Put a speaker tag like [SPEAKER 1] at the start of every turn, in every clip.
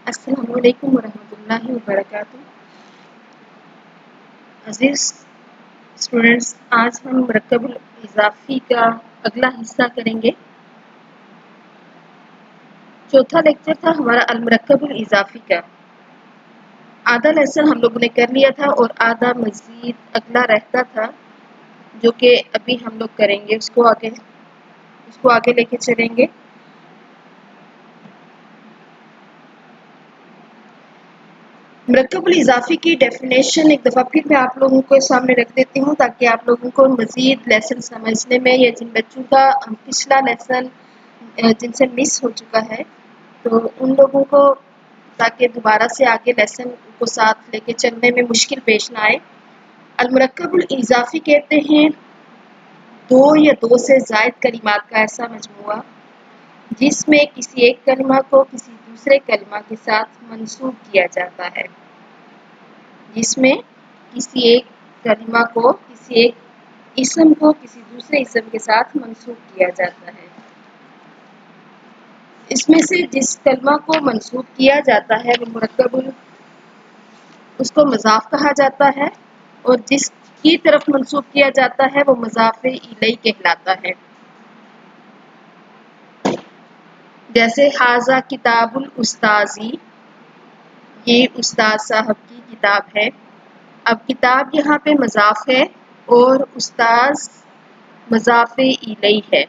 [SPEAKER 1] السلام علیکم ورحمۃ اللہ وبرکاتہ۔ عزیز اسٹوڈینٹس، آج ہم مرکب الاضافی کا اگلا حصہ کریں گے۔ چوتھا لیکچر تھا ہمارا المرکب الاضافی کا۔ آدھا لیسن ہم لوگوں نے کر لیا تھا اور آدھا مزید اگلا رہتا تھا جو کہ ابھی ہم لوگ کریں گے، اس کو آگے لے کے چلیں گے۔ مرکب الاضافی کی ڈیفینیشن ایک دفعہ پھر میں آپ لوگوں کو سامنے رکھ دیتی ہوں تاکہ آپ لوگوں کو مزید لیسن سمجھنے میں، یا جن بچوں کا پچھلا لیسن جن سے مس ہو چکا ہے تو ان لوگوں کو تاکہ دوبارہ سے آگے لیسن کو ساتھ لے کے چلنے میں مشکل پیش نہ آئے۔ المرکب الاضافی کہتے ہیں دو یا دو سے زائد کلمات کا ایسا مجموعہ جس میں کسی ایک کلمہ کو کسی دوسرے کلمہ کے ساتھ منسوب کیا جاتا ہے۔ جس میں کسی ایک کلمہ کو کسی ایک اسم کو کسی دوسرے اسم کے ساتھ منسوب کیا جاتا ہے۔ اس میں سے جس کلمہ کو منسوب کیا جاتا ہے وہ مرکب اس کو مضاف کہا جاتا ہے، اور جس کی طرف منسوب کیا جاتا ہے وہ مضاف الیہ کہلاتا ہے۔ جیسے ھذا کتاب الاستاذی، یہ استاد صاحب کی کتاب ہے۔ اب کتاب یہاں پہ مضاف ہے اور استاذ مضاف الیہ ہے،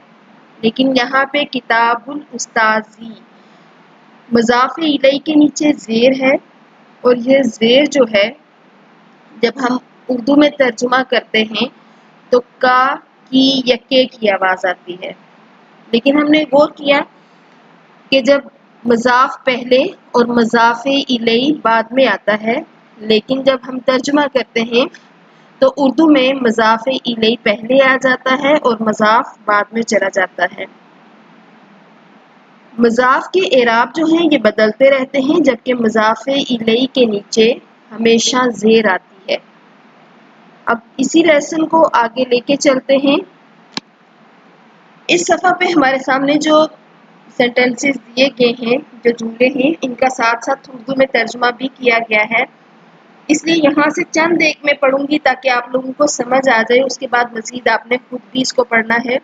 [SPEAKER 1] لیکن یہاں پہ کتاب الاستاذی مضاف الیہ کے نیچے زیر ہے، اور یہ زیر جو ہے جب ہم اردو میں ترجمہ کرتے ہیں تو کا کی یا کے کی آواز آتی ہے، لیکن ہم نے غور کیا کہ جب مضاف پہلے اور مضاف الیہ بعد میں آتا ہے، لیکن جب ہم ترجمہ کرتے ہیں تو اردو میں مضاف الیہ پہلے آ جاتا ہے اور مضاف بعد میں چلا جاتا ہے۔ مضاف کے اعراب جو ہیں یہ بدلتے رہتے ہیں، جبکہ مضاف الیہ کے نیچے ہمیشہ زیر آتی ہے۔ اب اسی لیسن کو آگے لے کے چلتے ہیں۔ اس صفحہ پہ ہمارے سامنے جو سینٹنسز دیے گئے ہیں، جو جملے ہیں، ان کا ساتھ ساتھ اردو میں ترجمہ بھی کیا گیا ہے، اس لیے یہاں سے چند ایک میں پڑھوں گی تاکہ آپ لوگوں کو سمجھ آ جائے۔ اس کے بعد مزید آپ نے خود بھی اس کو پڑھنا ہے،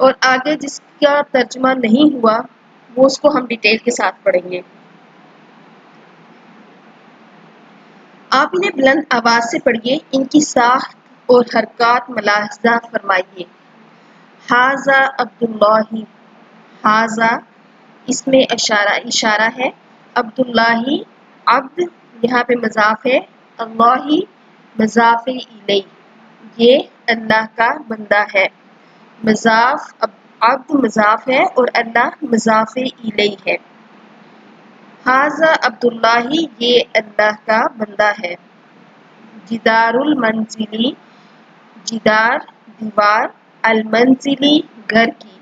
[SPEAKER 1] اور آگے جس کا ترجمہ نہیں ہوا وہ اس کو ہم ڈیٹیل کے ساتھ پڑھیں گے۔ آپ انہیں بلند آواز سے پڑھیے، ان کی ساخت اور حرکات ملاحظہ فرمائیے۔ ھذا عبد اللہ، ھذا اس میں اشارہ ہے، عبد اللہ عبد یہاں پہ مضاف ہے، اللہ مضاف الیہ یہ اللہ کا بندہ ہے۔ مضاف عبد مضاف ہے اور اللہ مضاف الیہ ہے۔ ھذا عبد اللہ یہ اللہ کا بندہ ہے۔ جدار المنزلی جدار دیوار، المنزلی گھر کی۔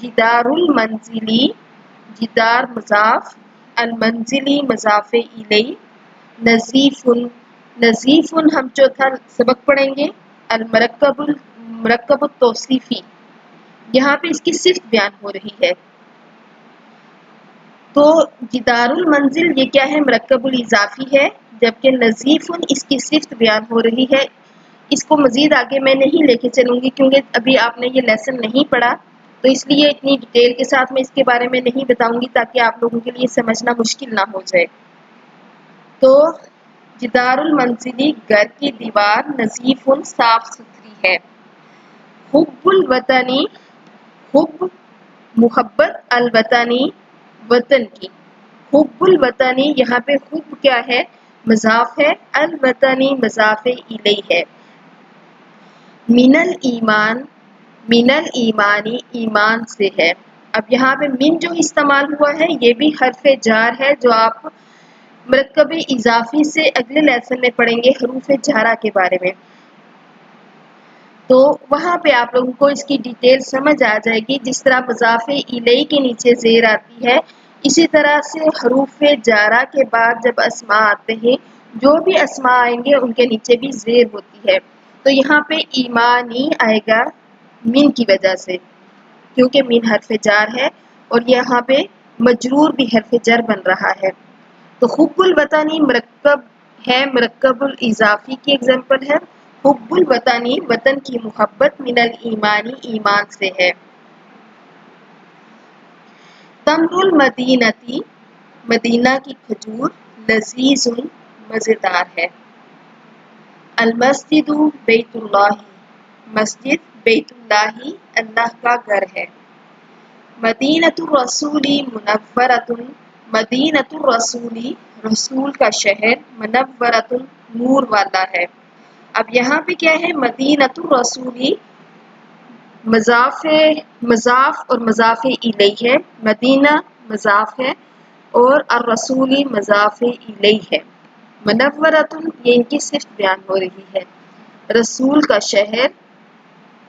[SPEAKER 1] جدار المنزلی جدار مضاف، المنزلی مضاف الیہ۔ نظیف نظیف ہم چوتھا سبق پڑھیں گے۔ مرکب التوصیفی یہاں پہ اس کی صفت بیان ہو رہی ہے۔ تو جدار المنزل یہ کیا ہے؟ مرکب الاضافی ہے، جبکہ نظیف اس کی صفت بیان ہو رہی ہے۔ اس کو مزید آگے میں نہیں لے کے چلوں گی کیونکہ ابھی آپ نے یہ لیسن نہیں پڑھا، تو اس لیے اتنی ڈیٹیل کے ساتھ میں اس کے بارے میں نہیں بتاؤں گی تاکہ آپ لوگوں کے لیے سمجھنا مشکل نہ ہو جائے۔ تو جدار المنزلی گھر کی دیوار نظیف صاف ستھری ہے۔ حب الوطنی حب محبت، الوطنی وطن کی۔ حب الوطنی یہاں پہ حب کیا ہے؟ مضاف ہے، الوطنی مضاف الیہ ہے۔ من الایمان من الایمانی ایمان سے ہے۔ اب یہاں پہ من جو استعمال ہوا ہے یہ بھی حرف جار ہے، جو آپ مرکب اضافی سے اگلے لیسن میں پڑھیں گے حروف جارہ کے بارے میں، تو وہاں پہ آپ لوگوں کو اس کی ڈیٹیل سمجھ آ جائے گی۔ جس طرح مضاف الیہ کے نیچے زیر آتی ہے، اسی طرح سے حروف جارہ کے بعد جب اسماء آتے ہیں، جو بھی اسماء آئیں گے ان کے نیچے بھی زیر ہوتی ہے۔ تو یہاں پہ ایمانی آئے گا من کی وجہ سے، کیونکہ من حرف جار ہے، اور یہاں پہ مجرور بھی حرف جر بن رہا ہے. تو حب الوطنی مرکب ہے، مرکب الاضافی کی ایگزامپل ہے. حب الوطنی وطن کی محبت، من الایمانی ایمان سے ہے. تمر المدینتی مدینہ کی کھجور، لذیذ مزیدار ہے. المسجد بیت اللہ مسجد بیت اللہ اللہ کا گھر ہے. مدینۃ الرسول منورۃ مدینۃ الرسول رسول کا شہر، منورۃ نور والا ہے. اب یہاں پہ کیا ہے؟ مدینۃ الرسول مضاف اور مضاف الیہ ہے. مدینہ مضاف ہے اور الرسول مضاف الیہ ہے. منورۃ یہ ان کی صفت بیان ہو رہی ہے. رسول کا شہر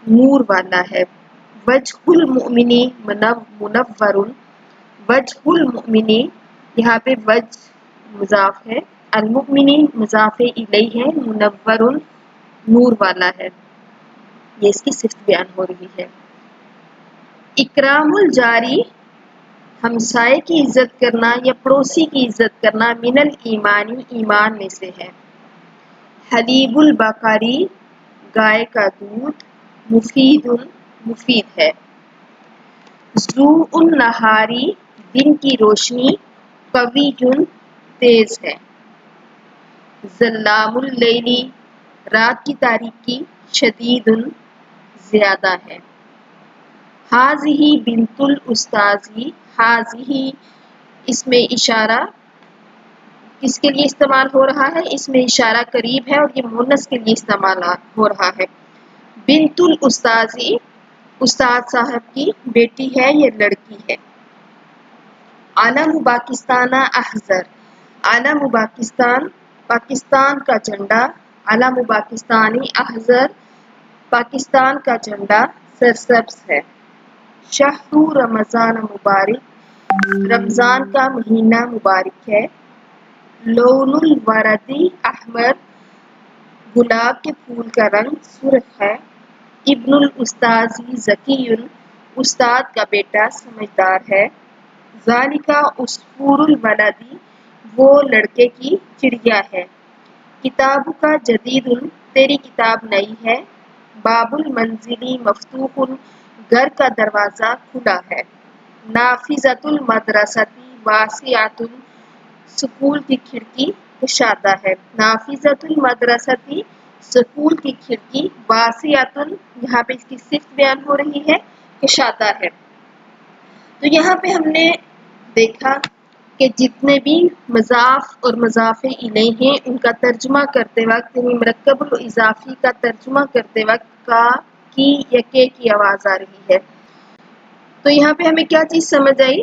[SPEAKER 1] نور والا ہے. وجہ المؤمنی منور، وجہ المؤمنی یہاں پہ وجہ مضاف ہے، المؤمنی مضاف الیہ ہے، منور نور والا ہے. یہ اس کی صفت بیان ہو رہی ہے. اکرام الجاری ہمسائے کی عزت کرنا یا پڑوسی کی عزت کرنا، من الایمانی ایمان میں سے ہے. حلیب البقری گائے کا دودھ، مفید مفید ہے. ضوء النہاری دن کی روشنی، قوی تیز ہے. ظلام اللیل رات کی تاریکی، شدید زیادہ ہے. ہاذہ بنت الاستاذ ہاذہ اس میں اشارہ کس کے لیے استعمال ہو رہا ہے؟ اس میں اشارہ قریب ہے اور یہ مونس کے لیے استعمال ہو رہا ہے. بنت الاستاذ استاد صاحب کی بیٹی ہے یا لڑکی ہے. علم پاکستان احزر علم پاکستان پاکستان کا جھنڈا، علم پاکستانی احزر پاکستان کا جھنڈا سرسبز ہے. شہر رمضان مبارک رمضان کا مہینہ مبارک ہے. لون الورد احمر گلاب کے پھول کا رنگ سرخ ہے. ابن الاستاذ ذکی استاد کا بیٹا سمجھدار ہے. ذالک عصفور البلد وہ لڑکے کی چڑیا ہے. کتاب کا جدید تیری کتاب نئی ہے. باب المنزل مفتوح گھر کا دروازہ کھلا ہے. نافذۃ المدرسۃ واسعۃ سکول کی کھڑکی کشادہ ہے. نافذۃ المدرسۃ سکول کی کھڑکی، واسعۃ یہاں پہ اس کی صفت بیان ہو رہی ہے، کشادہ ہے. تو یہاں پہ ہم نے دیکھا کہ جتنے بھی مضاف اور مضاف الیہ ہیں ان کا ترجمہ کرتے وقت، یعنی مرکب الاضافی کا ترجمہ کرتے وقت کا کی یا کے کی آواز آ رہی ہے. تو یہاں پہ ہمیں کیا چیز سمجھ آئی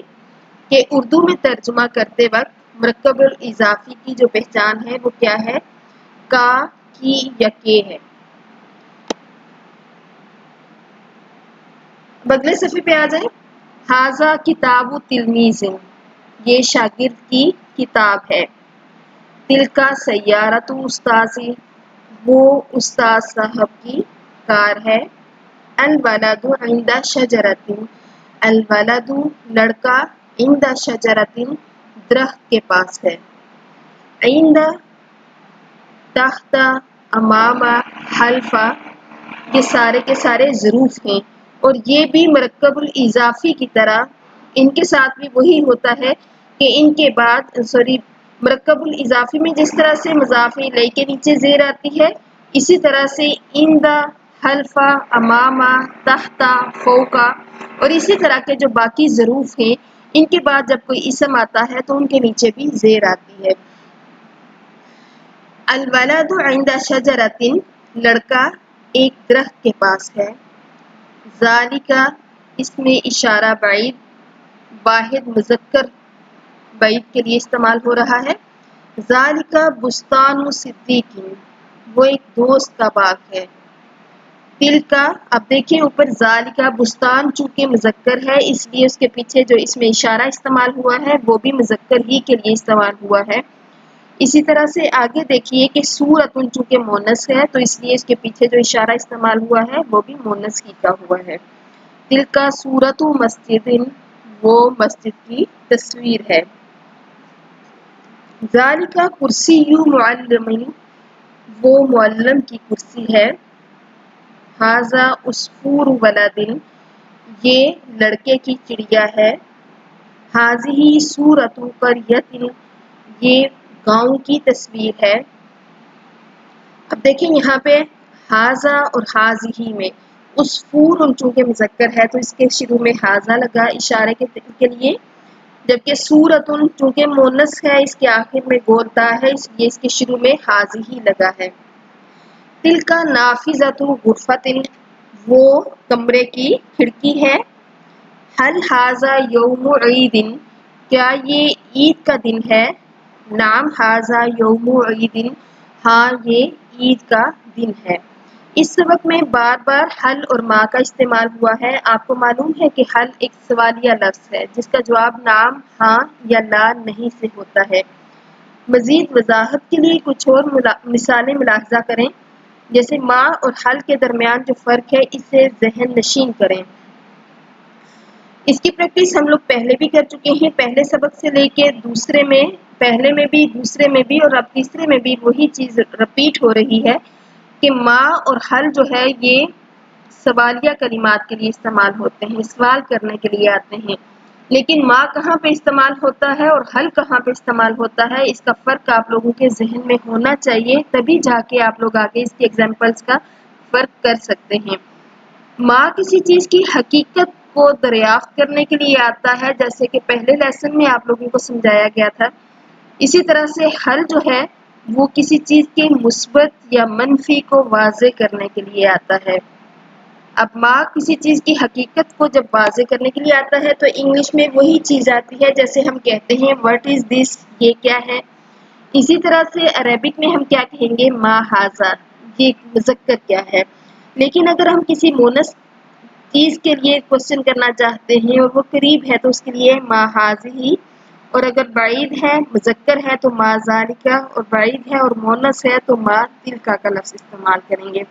[SPEAKER 1] کہ اردو میں ترجمہ کرتے وقت مرکب الاضافی کی جو پہچان ہے وہ کیا ہے؟ کا، کی یا کے ہے. اگلے صفحے پہ آ جائیں. ھذا کتاب تلمیذ یہ شاگرد کی کتاب ہے. تلک سیارۃ استاذ وہ استاد صاحب کی کار ہے. الولد عند شجرۃ الولد لڑکا، عند شجرۃ درخت کے پاس ہے. عند تحت امام حلف یہ سارے کے سارے ظروف ہیں اور یہ بھی مرکب الاضافی کی طرح ان کے ساتھ بھی وہی ہوتا ہے کہ ان کے بعد مرکب الاضافی میں جس طرح سے مضاف الیہ کے نیچے زیر آتی ہے، اسی طرح سے عند حلف امام تحت فوق اور اسی طرح کے جو باقی ظروف ہیں ان کے بعد جب کوئی اسم آتا ہے تو ان کے نیچے بھی زیر آتی ہے. الولد عند شجرۃ لڑکا ایک درخت کے پاس ہے. ذالک اس میں اشارہ بعید واحد مذکر بعید کے لیے استعمال ہو رہا ہے. ذالک بستان صدیق وہ ایک دوست کا باغ ہے. تلک اب دیکھیں اوپر ذالک بستان چونکہ مذکر ہے اس لیے اس کے پیچھے جو اس میں اشارہ استعمال ہوا ہے وہ بھی مذکر ہی کے لیے استعمال ہوا ہے. اسی طرح سے آگے دیکھیے کہ سورۃ چونکہ مونس ہے تو اس لیے اس کے پیچھے جو اشارہ استعمال ہوا ہے وہ بھی مونس ہی کا ہوا ہے. تلک سورۃ مسجد وہ مسجد کی تصویر ہے۔ ذالک کرسی معلم، وہ معلم کی کرسی ہے۔ ھذا عصفور ولد، یہ لڑکے کی چڑیا ہے۔ ھذہ صورۃ قریۃ، یہ گاؤں کی تصویر ہے۔ اب دیکھیں یہاں پہ ھذا اور ھذہ میں عصفور چونکہ مذکر ہے تو اس کے شروع میں ھذا لگا اشارے کے لیے، جبکہ صورۃ چونکہ مؤنث ہے اس کے آخر میں گولتا ہے اس لیے اس کے شروع میں ھذہ لگا ہے۔ تلک نافذۃ غرفۃ، وہ کمرے کی کھڑکی ہے۔ ھل ھذا یوم عید، کیا یہ عید کا دن ہے؟ نعم ھذا یوم عید، ہاں یہ عید کا دن ہے۔ اس سبق میں بار بار حل اور ما کا استعمال ہوا ہے۔ آپ کو معلوم ہے کہ حل ایک سوالیہ لفظ ہے جس کا جواب نعم، ہاں یا لا نہیں سے ہوتا ہے۔ مزید وضاحت کے لیے کچھ اور مثالیں ملاحظہ کریں، جیسے ما اور حل کے درمیان جو فرق ہے اسے ذہن نشین کریں۔ اس کی پریکٹس ہم لوگ پہلے بھی کر چکے ہیں، پہلے سبق سے لے کے دوسرے میں، پہلے میں بھی، دوسرے میں بھی اور اب تیسرے میں بھی وہی چیز رپیٹ ہو رہی ہے کہ ما اور حل جو ہے یہ سوالیہ کلمات کے لیے استعمال ہوتے ہیں، سوال کرنے کے لیے آتے ہیں، لیکن ما کہاں پہ استعمال ہوتا ہے اور حل کہاں پہ استعمال ہوتا ہے اس کا فرق آپ لوگوں کے ذہن میں ہونا چاہیے، تبھی جا کے آپ لوگ آگے اس کے ایگزامپلس کا فرق کر سکتے ہیں۔ ما کسی چیز کی حقیقت کو دریافت کرنے کے لیے آتا ہے، جیسے کہ پہلے لیسن میں آپ لوگوں کو سمجھایا گیا تھا۔ اسی طرح سے حل جو ہے وہ کسی چیز کے مثبت یا منفی کو واضح کرنے کے لیے آتا ہے۔ اب ما کسی چیز کی حقیقت کو جب واضح کرنے کے لیے آتا ہے تو انگلش میں وہی چیز آتی ہے جیسے ہم کہتے ہیں what is this، یہ کیا ہے۔ اسی طرح سے عربک میں ہم کیا کہیں گے ما ھذا، یہ مذکر کیا ہے۔ لیکن اگر ہم کسی مونس چیز کے لیے کوشچن کرنا چاہتے ہیں اور وہ قریب ہے تو اس کے لیے ما ھذہ، اور اگر بعید ہے مذکر ہے تو ما ذالک، اور بعید ہے اور مونس ہے تو ما تلک کا لفظ استعمال کریں گے۔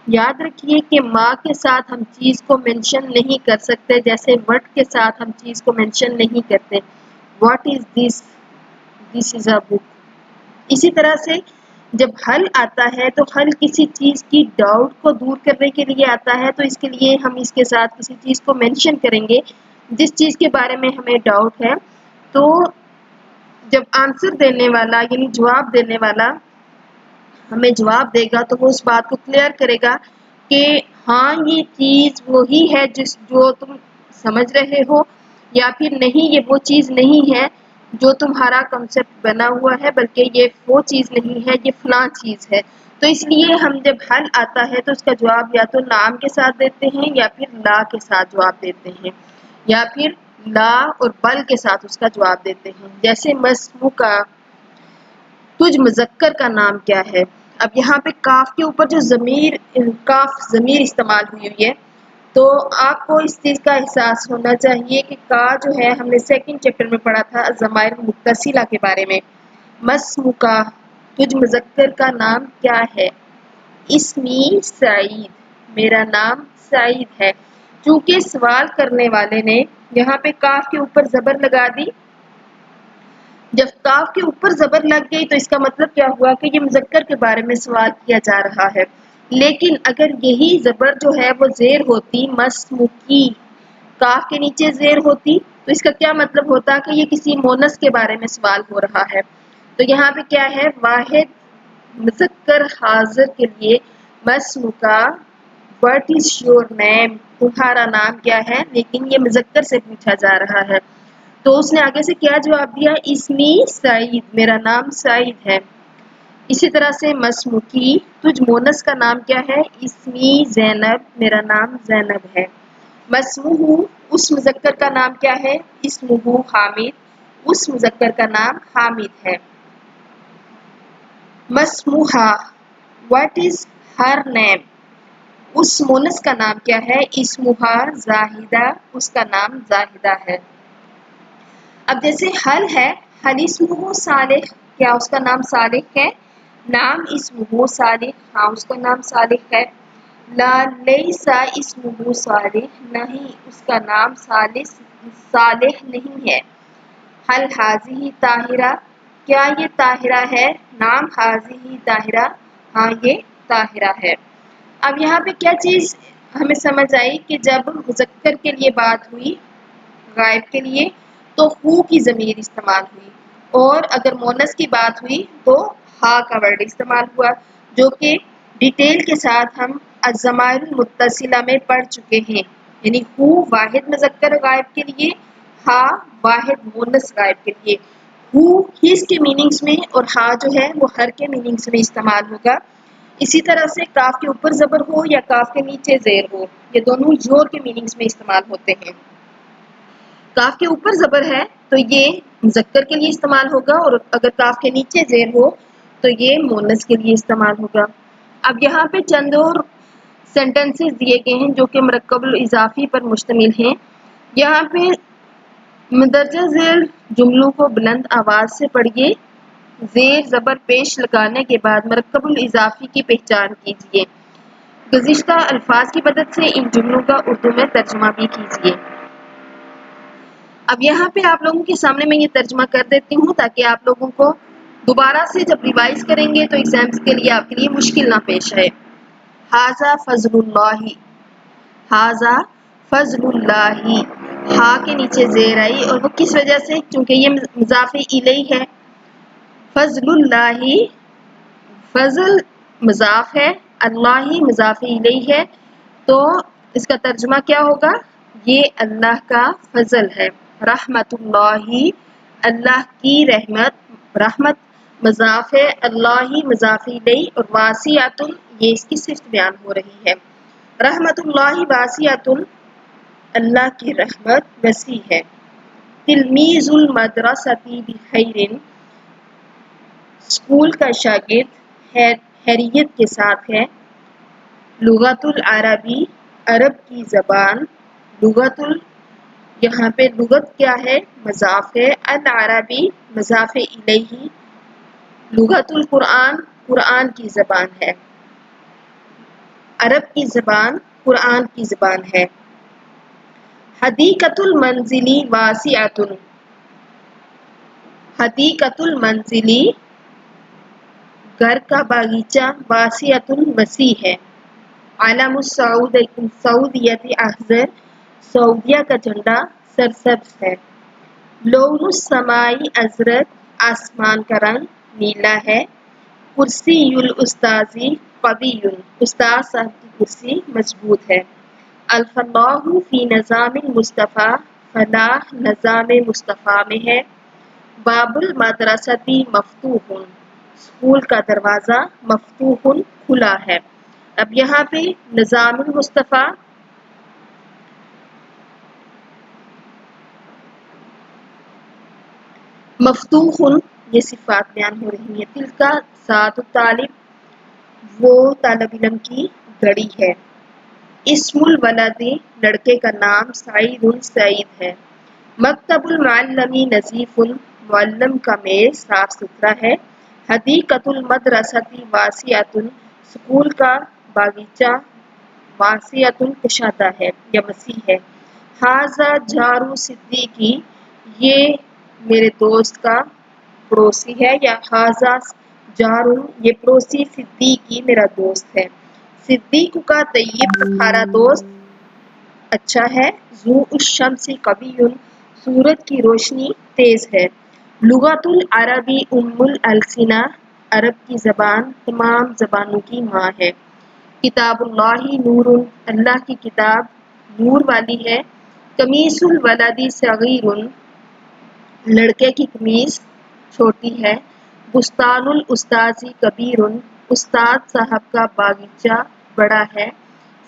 [SPEAKER 1] یاد رکھیے کہ ما کے ساتھ ہم چیز کو منشن نہیں کر سکتے، جیسے وٹ کے ساتھ ہم چیز کو منشن نہیں کرتے۔ واٹ از دس، دس از اے بک۔ اسی طرح سے جب حل آتا ہے تو حل کسی چیز کی ڈاؤٹ کو دور کرنے کے لیے آتا ہے، تو اس کے لیے ہم اس کے ساتھ کسی چیز کو مینشن کریں گے جس چیز کے بارے میں ہمیں ڈاؤٹ ہے، تو جب آنسر دینے والا یعنی جواب دینے والا ہمیں جواب دے گا تو وہ اس بات کو کلیئر کرے گا کہ ہاں یہ چیز وہی ہے جو تم سمجھ رہے ہو، یا پھر نہیں یہ وہ چیز نہیں ہے جو تمہارا کنسپٹ بنا ہوا ہے، بلکہ یہ وہ چیز نہیں ہے، یہ فلاں چیز ہے۔ تو اس لیے ہم جب حل آتا ہے تو اس کا جواب یا تو نام کے ساتھ دیتے ہیں یا پھر لا کے ساتھ جواب دیتے ہیں، یا پھر لا اور بل کے ساتھ اس کا جواب دیتے ہیں۔ جیسے مسموکا، تجھ مذکر کا نام کیا ہے؟ اب یہاں پہ کاف کے اوپر جو کاف ضمیر استعمال ہوئی ہے تو آپ کو اس چیز کا احساس ہونا چاہیے کہ کا جو ہے ہم نے سیکنڈ چیپٹر میں پڑھا تھا ضمائر متصلہ کے بارے میں۔ مسموکا، تجھ مذکر کا نام کیا ہے؟ اسمی سعید، میرا نام سعید ہے۔ چونکہ سوال کرنے والے نے یہاں پہ کاف کے اوپر زبر لگا دی، جب کاف کے اوپر زبر لگ گئی تو اس کا مطلب کیا ہوا کہ یہ مذکر کے بارے میں سوال کیا جا رہا ہے۔ لیکن اگر یہی زبر جو ہے وہ زیر ہوتی، مسموکی، کاف کے نیچے زیر ہوتی، تو اس کا کیا مطلب ہوتا کہ یہ کسی مونس کے بارے میں سوال ہو رہا ہے۔ تو یہاں پہ کیا ہے، واحد مذکر حاضر کے لیے مسموکا، واٹ از یور نیم، تمہارا نام کیا ہے، لیکن یہ مذکر سے پوچھا جا رہا ہے۔ تو اس نے آگے سے کیا جواب دیا، اسمی سعید، میرا نام سعید ہے۔ اسی طرح سے مسموکی، تجھ مونس کا نام کیا ہے؟ اسمی زینب، میرا نام زینب ہے۔ مسموہ، اس مذکر کا نام کیا ہے؟ اسمہ حامد، اس مذکر کا نام حامد ہے۔ مسموہا، واٹ از ہر نیم، اس مونس کا نام کیا ہے؟ اسمہا زاہدہ، اس کا نام زاہدہ ہے۔ اب جیسے حل ہے، حل اسمہ صالح، کیا اس کا نام صالح ہے؟ نام اسمہ صالح، ہاں اس کا نام صالح ہے۔ لا لیسا اسمہ صالح، نہیں اس کا نام صالح نہیں ہے۔ حل حاضی طاہرہ، کیا یہ طاہرہ ہے؟ نام حاضی طاہرہ، ہاں یہ طاہرہ ہے۔ اب یہاں پہ کیا چیز ہمیں سمجھ آئی کہ جب مذکر کے لیے بات ہوئی غائب کے لیے تو ہو کی ضمیر استعمال ہوئی، اور اگر مونس کی بات ہوئی تو ہا کا ورڈ استعمال ہوا، جو کہ ڈیٹیل کے ساتھ ہم الضمائر المتصلہ میں پڑھ چکے ہیں، یعنی ہو واحد مذکر غائب کے لیے، ہا واحد مونس غائب کے لیے۔ ہو ہز کے میننگز میں اور ہا جو ہے وہ ہر کے میننگز میں استعمال ہوگا۔ اسی طرح سے کاف کے اوپر زبر ہو یا کاف کے نیچے زیر ہو، یہ دونوں یور کے میننگز میں استعمال ہوتے ہیں۔ کاف کے اوپر زبر ہے تو یہ مذکر کے لیے استعمال ہوگا، اور اگر کاف کے نیچے زیر ہو تو یہ مونس کے لیے استعمال ہوگا۔ اب یہاں پہ چند اور سینٹنسز دیے گئے ہیں جو کہ مرکب الاضافی پر مشتمل ہیں۔ یہاں پہ مندرجہ ذیل جملوں کو بلند آواز سے پڑھیے، زیر زبر پیش لگانے کے بعد مرکب الاضافی کی پہچان کیجیے۔ گزشتہ الفاظ کی مدد سے ان جملوں کا اردو میں ترجمہ بھی کیجیے۔ اب یہاں پہ آپ لوگوں کے سامنے میں یہ ترجمہ کر دیتی ہوں تاکہ آپ لوگوں کو دوبارہ سے جب ریوائز کریں گے تو ایگزامس کے لیے آپ کے لیے مشکل نہ پیش آئے۔ ھذا فضل اللہ، ھذا فضل اللہ، ہا کے نیچے زیر آئی، اور وہ کس وجہ سے؟ کیونکہ یہ مضاف الیہ ہے۔ فضل اللہ، فضل مضاف ہے، اللہ مضاف الیہ ہے، تو اس کا ترجمہ کیا ہوگا؟ یہ اللہ کا فضل ہے۔ رحمت اللہ، اللہ کی رحمت، رحمت مضاف ہے، اللہ مضاف الیہ، اور واسعۃ یہ اس کی صفت بیان ہو رہی ہے۔ رحمت اللہ واسعۃ، اللہ کی رحمت وسیع ہے۔ تلمیذ المدرسۃ بخیر، اسکول کا شاگرد خیریت کے ساتھ ہے۔ لغت العربی، عرب کی زبان۔ یہاں پہ لغت کیا ہے؟ مضاف ہے، العربی مضاف الیہ، لغت القرآن، قرآن کی زبان ہے، عرب کی زبان قرآن کی زبان ہے۔ حدیقۃ المنزل واسعۃ، حدیقۃ المنزل گھر کا باغیچہ، واسعۃ وسیع ہے۔ علم السعودیۃ اخضر، سعودیہ کا جھنڈا سرسبز ہے۔ لون السماء ازرق، آسمان کا رنگ نیلا ہے۔ کرسی الاستاذ قوی، استاد صاحب کی کرسی مضبوط ہے۔ الفلاح فی نظام المصطفیٰ، فلاح نظام مصطفیٰ میں ہے۔ باب المدرسۃ مفتوح، اسکول کا دروازہ مفتوح کھلا ہے۔ اب یہاں پہ نظام المصطفیٰ مفتوح، یہ صفات بیان ہو رہی ہیں۔ تلکا ساعۃ الطالب، وہ طالب علم کی گھڑی ہے۔ اسم الولد، لڑکے کا نام سعید سعید ہے۔ مکتب المعلم نظیف، معلم کا میز صاف ستھرا ہے۔ حدیقۃ المدرسۃ واسعۃ، اسکول کا باغیچہ واسعۃ کشادہ ہے یا وسیع ہے۔ ھذا جار صدیقی، یہ میرے دوست کا پڑوسی ہے، یا ھذا جار، یہ پڑوسی صدیقی میرا دوست ہے۔ صدیق کا طیب، تمہارا دوست اچھا ہے۔ ذو الشمس قوی، سورج کی روشنی تیز ہے۔ لغت العربی ام الالسنہ، عرب کی زبان تمام زبانوں کی ماں ہے۔ کتاب اللہ نور، اللہ کی کتاب نور والی ہے۔ قمیص الولد صغیر، لڑکے کی قمیص چھوٹی ہے۔ بستان الاستاذ کبیر، استاد صاحب کا باغیچہ بڑا ہے۔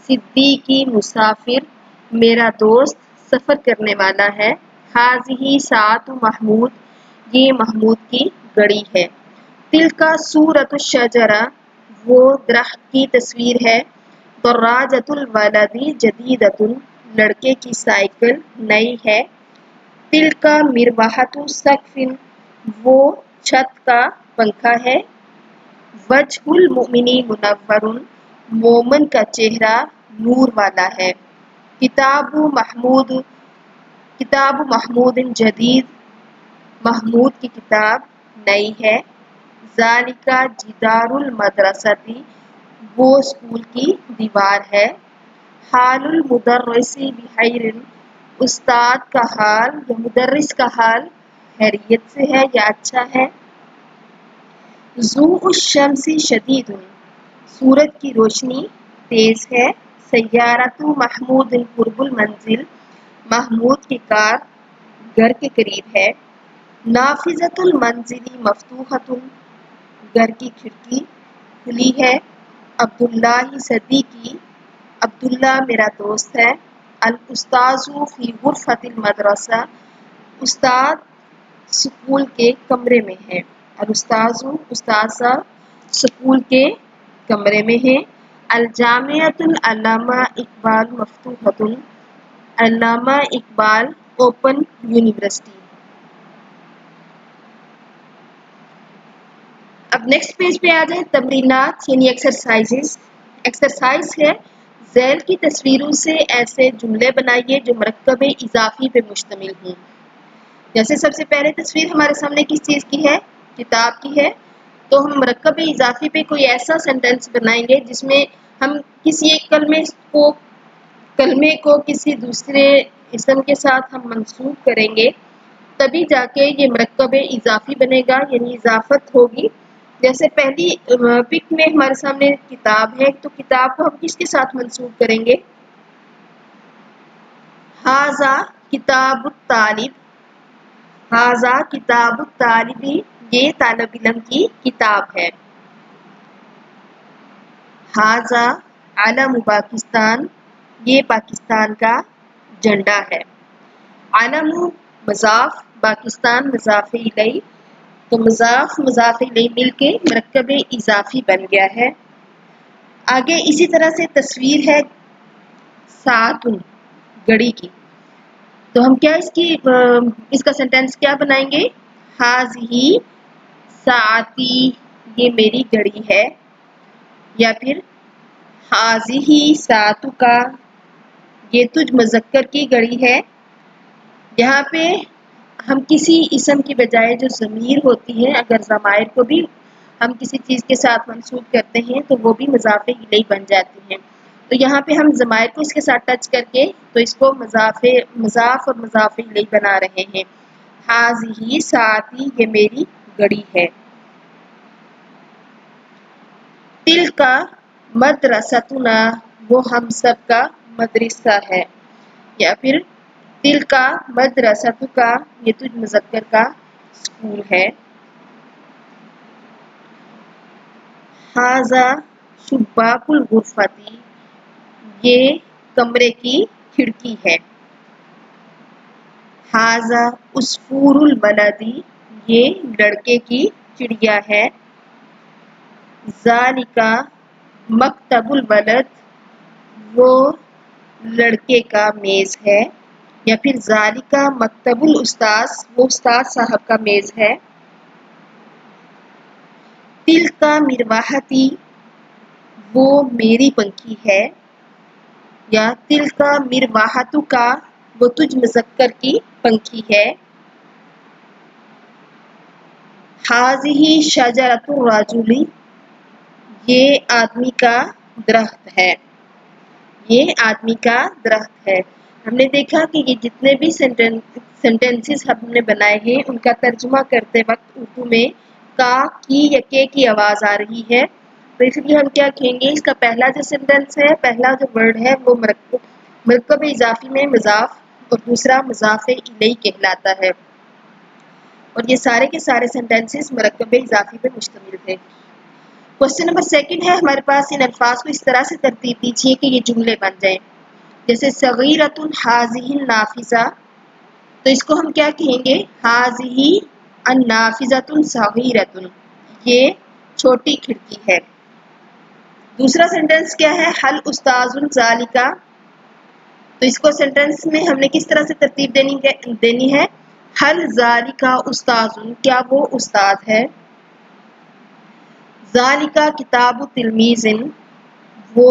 [SPEAKER 1] صدیقی مسافر، میرا دوست سفر کرنے والا ہے۔ ھذہ ساعۃ محمود، یہ محمود کی گھڑی ہے۔ تلک صورۃ الشجرہ، وہ درخت کی تصویر ہے۔ دراجۃ الولد جدیدۃ، لڑکے کی سائیکل نئی ہے۔ تلک مروحۃ سقف، وہ چھت کا پنکھا ہے۔ وجہ المؤمن منور، مومن کا چہرہ نور والا ہے۔ کتاب محمود جدید، محمود کی کتاب نئی ہے۔ ذالکا جدار المدرستی، وہ اسکول کی دیوار ہے۔ حال المدرس بخیر، استاد کا حال یا مدرس کا حال خیریت سے ہے یا اچھا ہے۔ ضوء الشمس شدید، سورج کی روشنی تیز ہے۔ سیارۃ محمود قرب المنزل، محمود کی کار گھر کے قریب ہے۔ نافذۃ المنزل مفتوحۃ، گھر کی کھڑکی کھلی ہے۔ عبداللہ صدیقی، عبداللہ میرا دوست ہے۔ الاستاذ فی غرفۃ المدرسہ، استاد سکول کے کمرے میں ہے۔ الاستاذ استاد صاحب سکول کے کمرے میں ہے۔ الجامعۃ العلامہ اقبال مفتوحۃ، علامہ اقبال اوپن یونیورسٹی۔ اب نیکسٹ پیج پہ آ جائیں، تمرینات یعنی ایکسرسائز ہے۔ ذیل کی تصویروں سے ایسے جملے بنائیے جو مرکب اضافی پہ مشتمل ہوں۔ جیسے سب سے پہلے تصویر ہمارے سامنے کس چیز کی ہے؟ کتاب کی ہے۔ تو ہم مرکب اضافی پہ کوئی ایسا سینٹینس بنائیں گے جس میں ہم کسی ایک کلمے کو کسی دوسرے اسم کے ساتھ ہم منسوب کریں گے، تبھی جا کے یہ مرکب اضافی بنے گا، یعنی اضافت ہوگی۔ جیسے پہلی پک میں ہمارے سامنے کتاب ہے، تو کتاب کو ہم کس کے ساتھ منسوب کریں گے؟ ھذا کتاب الطالب، ھذا کتاب الطالب، یہ طالب علم کی کتاب ہے۔ ھذا علم پاکستان، یہ پاکستان کا جھنڈا ہے۔ علم مضاف، پاکستان مضاف الیہ، تو مضاف الیہ مل کے مرکب اضافی بن گیا ہے۔ آگے اسی طرح سے تصویر ہے ساعۃ، گھڑی کی، تو ہم کیا اس کا سینٹینس کیا بنائیں گے؟ ھذہ ساعتی، یہ میری گھڑی ہے۔ یا پھر ھذہ ساعتک، یہ تجھ مذکر کی گھڑی ہے۔ یہاں پہ ہم کسی اسم کی بجائے جو ضمیر ہوتی ہے، اگر ضمائر کو بھی ہم کسی چیز کے ساتھ منسوب کرتے ہیں تو وہ بھی مضاف الیہ بن جاتی ہیں۔ تو یہاں پہ ہم ضمائر کو اس کے ساتھ ٹچ کر کے تو اس کو مضاف اور مضاف الیہ بنا رہے ہیں۔ ھذہ ساعتی، یہ میری گھڑی ہے۔ تلک مدرستنا، وہ ہم سب کا مدرسہ ہے۔ یا پھر تلک مدرستک، یہ تجھ مذکر کا اسکول ہے۔ ھذا شباک الغرفۃ، یہ کمرے کی کھڑکی ہے۔ ھذا عصفور البلد، یہ لڑکے کی چڑیا ہے۔ ذالک مکتب الولد، وہ لڑکے کا میز ہے۔ یا پھر ذالک مکتب الاستاذ، وہ استاد صاحب کا میز ہے۔ تلک مروحتی، وہ میری پنکھی ہے۔ یا تلک مروحتک، وہ تجھ مذکر کی پنکھی ہے۔ ھذہ شجرۃ الرجل، یہ آدمی کا درخت ہے۔ یہ آدمی کا درخت ہے۔ ہم نے دیکھا کہ یہ جتنے بھی سینٹینسز ہم نے بنائے ہیں ان کا ترجمہ کرتے وقت اردو میں کا، کی یا کے کی آواز آ رہی ہے، تو اس لیے ہم کیا کہیں گے، اس کا پہلا جو سینٹینس ہے، پہلا جو ورڈ ہے وہ مرکب اضافی میں مضاف اور دوسرا مضاف الیہ کہلاتا ہے، اور یہ سارے کے سارے سینٹینسز مرکب اضافی پہ مشتمل تھے۔ کوسچن نمبر 2 ہے ہمارے پاس، ان الفاظ کو اس طرح سے ترتیب دیجیے کہ یہ جملے بن جائیں۔ جیسے صغیرۃ ھذہ النافذہ، تو اس کو ہم کیا کہیں گے؟ ھذہ النافذۃ صغیرۃ، یہ چھوٹی کھڑکی ہے۔ دوسرا سینٹینس کیا ہے؟ حل استاذ ذالک، تو اس کو سینٹینس میں ہم نے کس طرح سے ترتیب دینی ہے؟ حل ذالک استاذ، کیا وہ استاد ہے؟ ذالک کتاب تلمیذ، وہ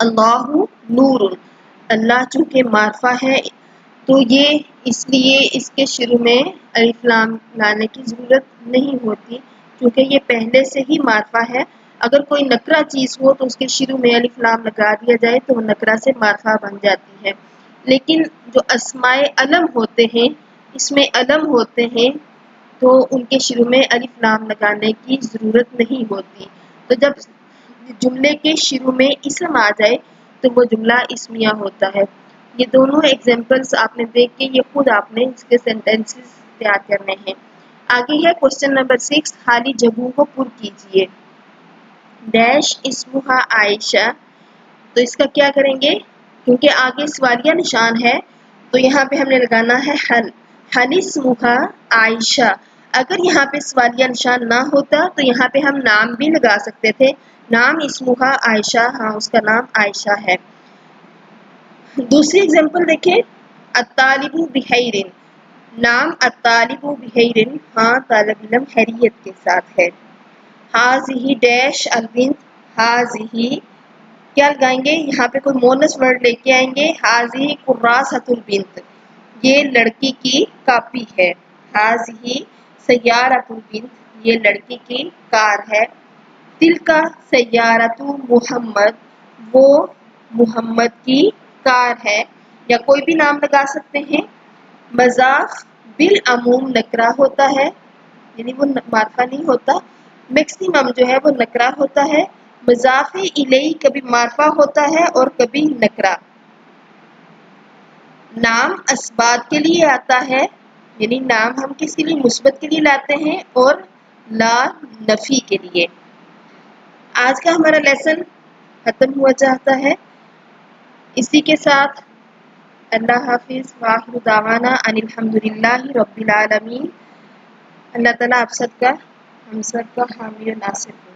[SPEAKER 1] اللہ نور، اللہ چونکہ معرفہ ہے تو یہ اس لیے اس کے شروع میں الف لام لانے کی ضرورت نہیں ہوتی، کیونکہ یہ پہلے سے ہی معرفہ ہے۔ اگر کوئی نکرہ چیز ہو تو اس کے شروع میں الف لام لگا دیا جائے تو وہ نکرہ سے معرفہ بن جاتی ہے۔ لیکن جو اسماء علم ہوتے ہیں، اس میں علم ہوتے ہیں تو ان کے شروع میں الف لام لگانے کی ضرورت نہیں ہوتی۔ تو جب جملے کے شروع میں اسم آ جائے تو وہ جملہ اسمیہ ہوتا ہے۔ یہ دونوں ایگزامپلس آپ نے دیکھ کے یہ خود آپ نے اس کے سینٹینسز تیار کرنے ہیں۔ آگے ہے کوسچن نمبر 6، خالی جگہوں کو پر کیجئے۔ ڈیش اسمہا عائشہ، تو اس کا کیا کریں گے؟ کیونکہ آگے سوالیہ نشان ہے تو یہاں پہ ہم نے لگانا ہے حل، حل اسمہا عائشہ۔ اگر یہاں پہ سوالیہ نشان نہ ہوتا تو یہاں پہ ہم نام بھی لگا سکتے تھے، نام اسمہا عائشہ، ہاں اس کا نام عائشہ ہے۔ دوسری اگزامپل دیکھیں، الطالب بحیر، نام الطالب بحیر، ہاں طالب علم حیریت کے ساتھ ہے۔ ہاذہ ڈیش البنت، ہاذہ کیا لگائیں گے؟ یہاں پہ کوئی مونس ورڈ لے کے آئیں گے، ہاذہ کراسۃ البنت، یہ لڑکی کی کاپی ہے۔ ہاذہ سیارۃ البنت، یہ لڑکی کی کار ہے۔ تلک سیارۃ محمد، وہ محمد کی کار ہے، یا کوئی بھی نام لگا سکتے ہیں۔ مضاف بالعموم نکرہ ہوتا ہے، یعنی وہ معرفہ نہیں ہوتا، میکسیمم جو ہے وہ نکرہ ہوتا ہے۔ مضاف الیہ کبھی معرفہ ہوتا ہے اور کبھی نکرہ۔ نام اثبات کے لیے آتا ہے، یعنی نام ہم کس کے لیے؟ مثبت کے لیے لاتے ہیں، اور لا نفی کے لیے۔ آج کا ہمارا لیسن ختم ہوا چاہتا ہے، اسی کے ساتھ اللہ حافظ، وآخر دعوانا ان الحمدللہ رب العالمین۔ اللہ تعالیٰ آپ سب کا، ہم سب کا حامی و ناصر ہو۔